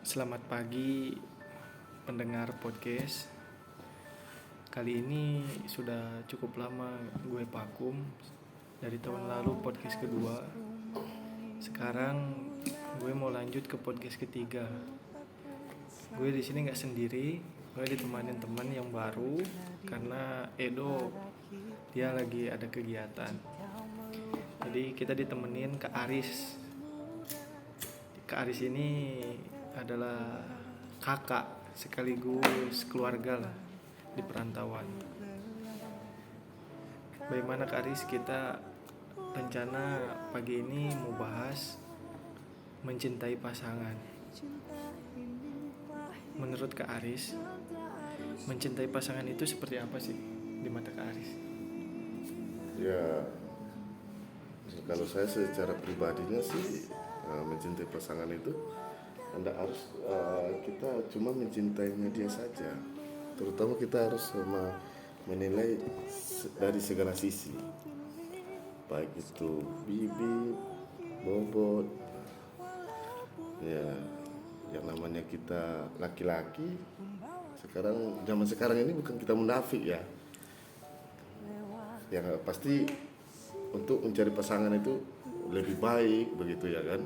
Selamat pagi pendengar podcast. Kali ini sudah cukup lama gue vakum. Dari tahun lalu podcast kedua. Sekarang gue mau lanjut ke podcast ketiga. Gue di sini nggak sendiri. Gue ditemanin teman yang baru karena Edo dia lagi ada kegiatan. Jadi kita ditemenin Kak Aris. Kak Aris ini adalah kakak sekaligus keluarga lah di perantauan. Bagaimana Kak Aris, kita rencana pagi ini mau bahas mencintai pasangan. Menurut Kak Aris, mencintai pasangan itu seperti apa sih di mata Kak Aris? Ya, kalau saya secara pribadinya sih mencintai pasangan itu tidak harus kita cuma mencintainya dia saja. Terutama kita harus menilai dari segala sisi, baik itu bibit, bobot. Ya, yang namanya kita laki-laki sekarang, zaman sekarang ini bukan kita munafik ya. Yang pasti untuk mencari pasangan itu lebih baik begitu ya kan.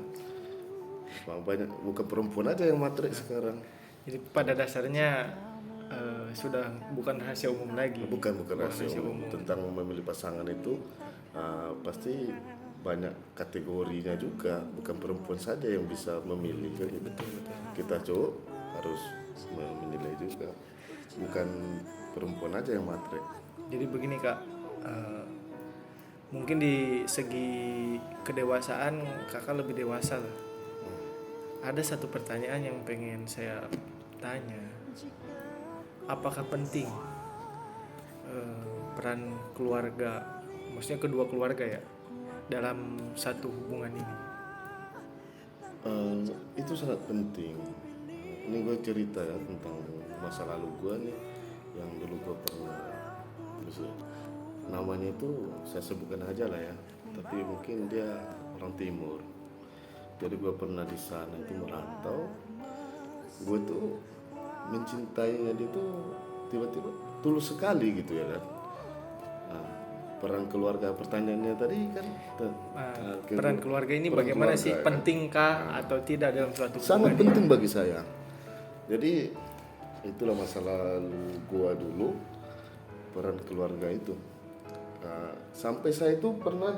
Banyak bukan perempuan aja yang matre sekarang. Jadi pada dasarnya sudah bukan rahasia umum lagi. Bukan rahasia umum. Tentang memilih pasangan itu pasti banyak kategorinya juga. Bukan perempuan saja yang bisa memilih kan gitu. Kita cowok harus menilai juga. Bukan perempuan aja yang matre. Jadi begini Kak, mungkin di segi kedewasaan kakak lebih dewasa lah. Ada satu pertanyaan yang pengen saya tanya. Apakah penting peran keluarga, maksudnya kedua keluarga ya, dalam satu hubungan ini? Itu sangat penting. Ini gue cerita ya tentang masa lalu gue nih, yang dulu gue pernah, namanya itu saya sebutkan aja lah ya, tapi mungkin dia orang timur. Jadi gue pernah di sana itu merantau. Gue tuh mencintainya dia tuh tiba-tiba tulus sekali gitu ya kan. Peran keluarga, pertanyaannya tadi kan peran keluarga ini bagaimana sih, ya. Pentingkah atau tidak dalam suatu hubungan? Sangat penting bagi saya. Jadi itulah masa lalu gue dulu, peran keluarga itu. Sampai saya itu pernah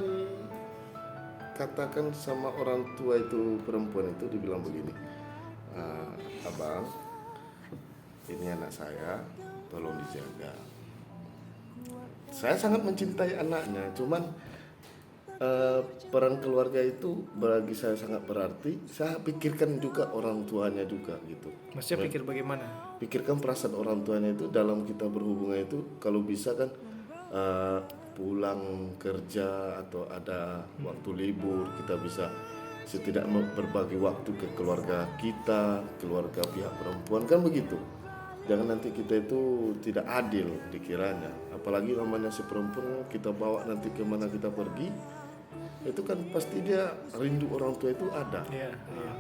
dikatakan sama orang tua itu, perempuan itu dibilang begini, abang, ini anak saya, tolong dijaga. Saya sangat mencintai anaknya, cuman peran keluarga itu bagi saya sangat berarti. Saya pikirkan juga orang tuanya juga gitu. Maksudnya pikir bagaimana? Pikirkan perasaan orang tuanya itu dalam kita berhubungan itu. Kalau bisa kan pulang kerja atau ada waktu libur, kita bisa setidaknya berbagi waktu ke keluarga kita, keluarga pihak perempuan kan begitu. Jangan nanti kita itu tidak adil dikiranya. Apalagi namanya si perempuan kita bawa nanti kemana kita pergi, itu kan pasti dia rindu orang tua itu ada. Iya, benar.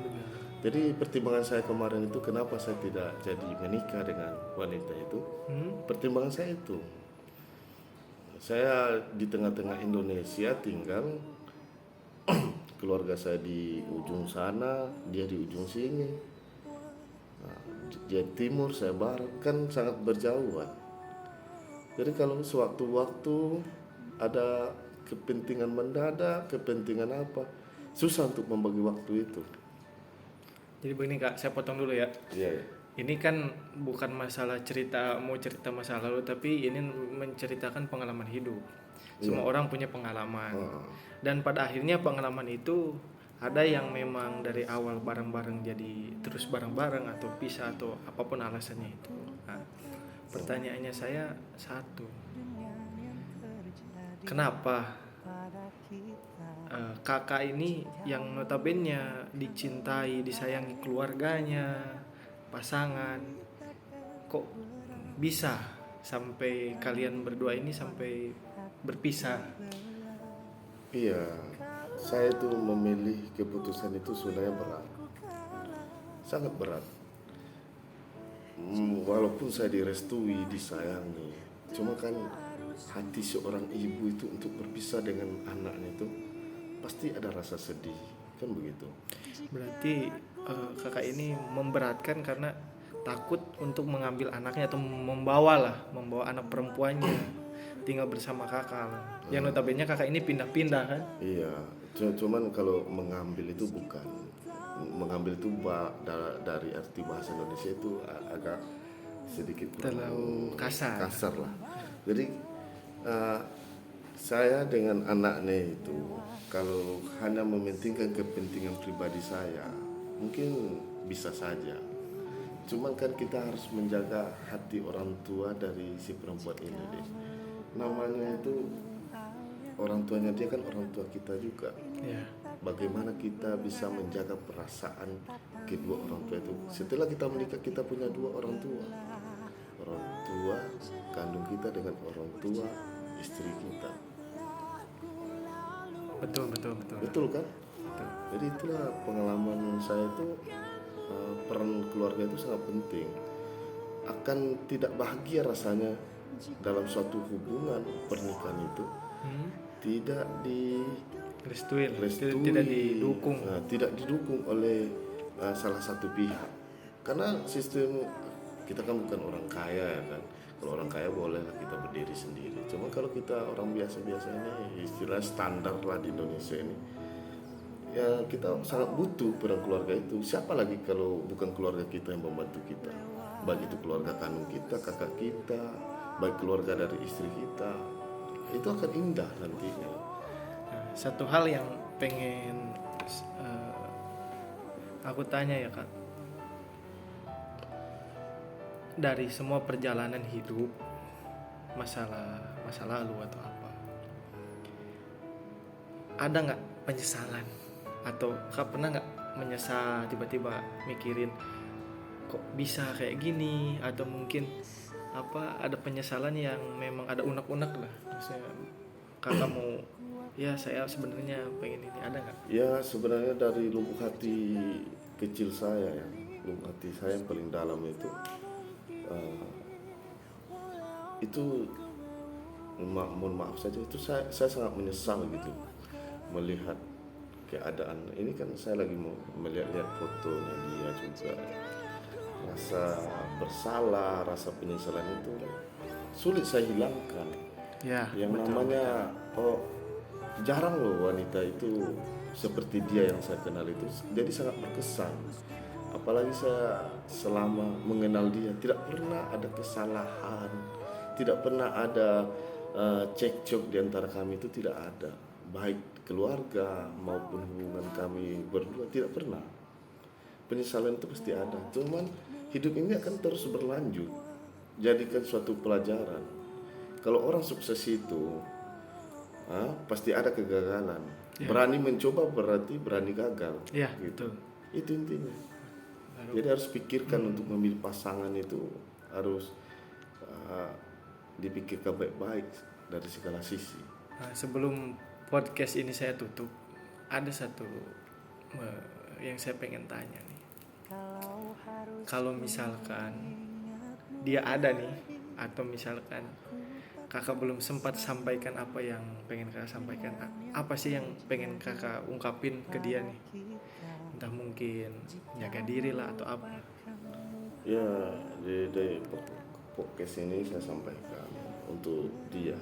Jadi pertimbangan saya kemarin itu kenapa saya tidak jadi menikah dengan wanita itu. Pertimbangan saya itu, saya di tengah-tengah Indonesia tinggal, keluarga saya di ujung sana, dia di ujung sini. Dia timur, saya barat, kan sangat berjauhan. Jadi kalau sewaktu-waktu ada kepentingan mendadak, kepentingan apa, susah untuk membagi waktu itu. Jadi begini Kak, saya potong dulu ya. Iya. Ini kan bukan masalah cerita masa lalu, tapi ini menceritakan pengalaman hidup. Semua orang punya pengalaman. Dan pada akhirnya pengalaman itu ada yang memang dari awal bareng-bareng jadi terus bareng-bareng atau pisah atau apapun alasannya itu. Nah, pertanyaannya saya satu. Kenapa kakak ini yang notabene dicintai, disayangi keluarganya, pasangan, kok bisa sampai kalian berdua ini sampai berpisah? Iya, saya itu memilih keputusan itu sebenarnya berat. sangat berat. Walaupun saya direstui, disayangi, cuma kan hati seorang ibu itu untuk berpisah dengan anaknya itu pasti ada rasa sedih, kan begitu. Berarti kakak ini memberatkan karena takut untuk mengambil anaknya atau membawa anak perempuannya tinggal bersama kakak lah. Yang notabene kakak ini pindah-pindah kan? Iya, cuman kalau mengambil itu bukan. Mengambil itu dari arti bahasa Indonesia itu agak sedikit Terlalu kasar. lah. Jadi saya dengan anaknya itu kalau hanya mementingkan kepentingan pribadi saya, mungkin bisa saja. Cuman kan kita harus menjaga hati orang tua dari si perempuan ini deh. Namanya itu orang tuanya dia kan orang tua kita juga. Ya. Bagaimana kita bisa menjaga perasaan kedua orang tua itu. Setelah kita menikah kita punya dua orang tua kandung kita dengan orang tua istri kita. Betul. Betul kan? Betul. Jadi itulah pengalaman saya itu, peran keluarga itu sangat penting. Akan tidak bahagia rasanya dalam suatu hubungan pernikahan itu tidak Restui, direstui, tidak didukung. tidak didukung oleh salah satu pihak. Karena sistem kita kan bukan orang kaya ya kan. Kalau orang kaya boleh lah kita berdiri sendiri. Cuma kalau kita orang biasa-biasa ini, istilah standar lah di Indonesia ini, ya kita sangat butuh peran keluarga itu. Siapa lagi kalau bukan keluarga kita yang membantu kita? Baik itu keluarga kandung kita, kakak kita, baik keluarga dari istri kita, itu akan indah nantinya. Nah, satu hal yang pengen aku tanya ya kak, dari semua perjalanan hidup, masa lalu atau apa, ada nggak penyesalan atau kak pernah nggak menyesal tiba-tiba mikirin kok bisa kayak gini, atau mungkin ada penyesalan yang memang ada unek-unek lah, maksudnya kakak mau ya saya sebenarnya pengen ini, ada nggak? Ya sebenarnya dari lubuk hati kecil saya ya, lubuk hati saya yang paling dalam itu mohon maaf saja, itu saya sangat menyesal gitu melihat keadaan ini. Kan saya lagi mau melihat fotonya dia juga, rasa bersalah, rasa penyesalan itu sulit saya hilangkan. Ya, Yang betul. namanya jarang loh wanita itu seperti dia yang saya kenal itu, jadi sangat berkesan. Apalagi saya selama mengenal dia tidak pernah ada kesalahan, tidak pernah ada cekcok di antara kami, itu tidak ada. Baik keluarga maupun hubungan kami berdua tidak pernah. Penyesalan itu pasti ada. Cuman hidup ini akan terus berlanjut. Jadikan suatu pelajaran. Kalau orang sukses itu pasti ada kegagalan. Ya. Berani mencoba berarti berani gagal. Ya, gitu. betul. Itu intinya. Jadi harus pikirkan untuk memilih pasangan itu harus dipikirkan baik-baik dari segala sisi. Nah, sebelum podcast ini saya tutup, ada satu yang saya pengen tanya nih. Kalau misalkan dia ada nih, atau misalkan kakak belum sempat sampaikan apa yang pengen kakak sampaikan, apa sih yang pengen kakak ungkapin ke dia nih? Entah mungkin jaga diri lah atau apa. Ya, di podcast ini saya sampaikan untuk dia.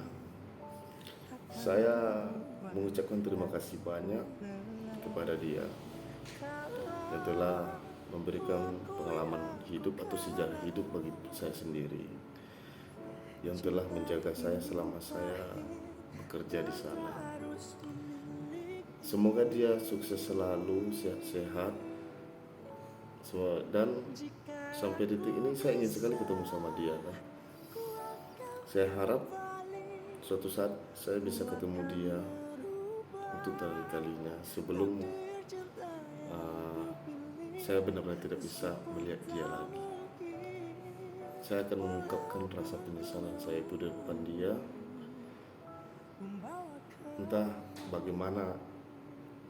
Saya mengucapkan terima kasih banyak kepada dia yang telah memberikan pengalaman hidup atau sejarah hidup bagi saya sendiri, yang telah menjaga saya selama saya bekerja di sana. Semoga dia sukses selalu, sehat-sehat, dan sampai detik ini saya ingin sekali ketemu sama dia kan. Saya harap suatu saat saya bisa ketemu dia untuk terakhir kalinya sebelum saya benar-benar tidak bisa melihat dia lagi. Saya akan mengungkapkan rasa penyesalan saya itu di depan dia. Entah bagaimana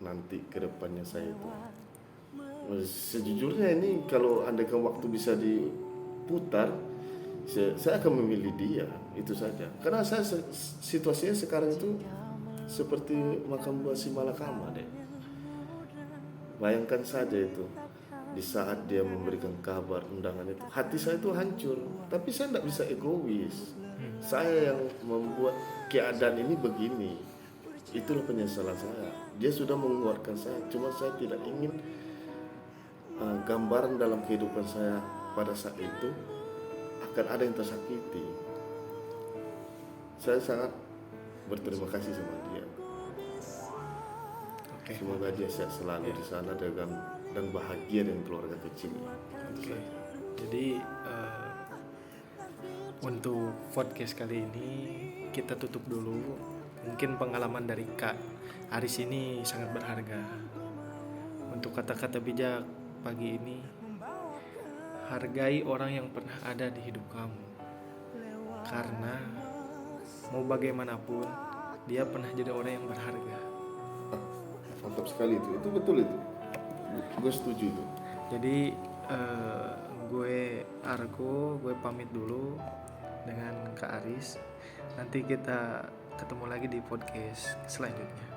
nanti ke depannya saya itu Sejujurnya ini kalau andaikan waktu bisa diputar, saya akan memilih dia, itu saja. Karena saya situasinya sekarang itu seperti makam buah si Malakama deh. Bayangkan saja itu, di saat dia memberikan kabar undangan itu, hati saya itu hancur. Tapi saya tidak bisa egois. Saya yang membuat keadaan ini begini. Itulah penyesalan saya. Dia sudah mengeluarkan saya, cuma saya tidak ingin gambaran dalam kehidupan saya pada saat itu akan ada yang tersakiti. Saya sangat berterima kasih sama dia. Oke. Semoga dia sehat selalu di sana dan bahagia dengan keluarga kecilnya. Oke. Jadi untuk podcast kali ini kita tutup dulu. Mungkin pengalaman dari Kak Aris ini sangat berharga. Untuk kata-kata bijak pagi ini, hargai orang yang pernah ada di hidup kamu. Karena mau bagaimanapun, dia pernah jadi orang yang berharga. Mantap sekali itu betul itu. Gue setuju itu. Jadi gue Argo, gue pamit dulu dengan Kak Aris. Nanti kita ketemu lagi di podcast selanjutnya.